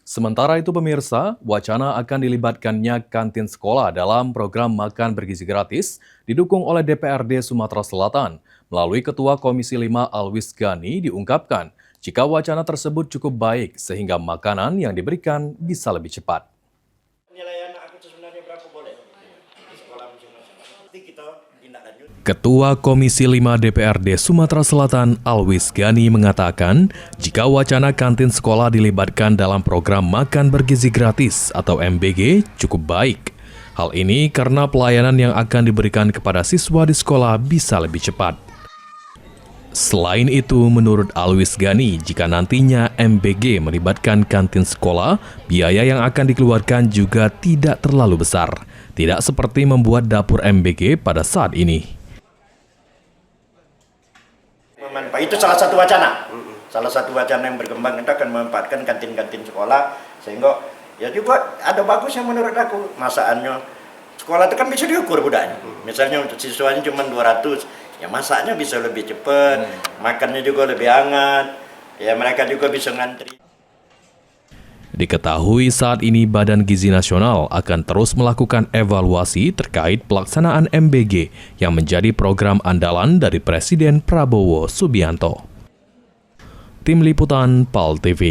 Sementara itu pemirsa, wacana akan dilibatkannya kantin sekolah dalam program makan bergizi gratis didukung oleh DPRD Sumatera Selatan. Melalui Ketua Komisi 5 Alwis Gani diungkapkan, jika wacana tersebut cukup baik sehingga makanan yang diberikan bisa lebih cepat. Penilaian aku sebenarnya berapa boleh di sekolah masing-masing. Nanti kita tindak lanjut. Ketua Komisi 5 DPRD Sumatera Selatan Alwis Gani mengatakan, jika wacana kantin sekolah dilibatkan dalam program makan bergizi gratis atau MBG cukup baik. Hal ini karena pelayanan yang akan diberikan kepada siswa di sekolah bisa lebih cepat. Selain itu, menurut Alwis Gani, jika nantinya MBG melibatkan kantin sekolah, biaya yang akan dikeluarkan juga tidak terlalu besar. Tidak seperti membuat dapur MBG pada saat ini. Itu salah satu wacana. Salah satu wacana yang berkembang itu akan memanfaatkan kantin-kantin sekolah sehingga ya juga ada bagusnya menurut aku masakannya. Sekolah itu kan bisa diukur budaknya. Misalnya untuk siswanya cuma 200, ya masaknya bisa lebih cepat, makannya juga lebih hangat. Ya mereka juga bisa ngantri. Diketahui saat ini Badan Gizi Nasional akan terus melakukan evaluasi terkait pelaksanaan MBG yang menjadi program andalan dari Presiden Prabowo Subianto. Tim Liputan PAL TV.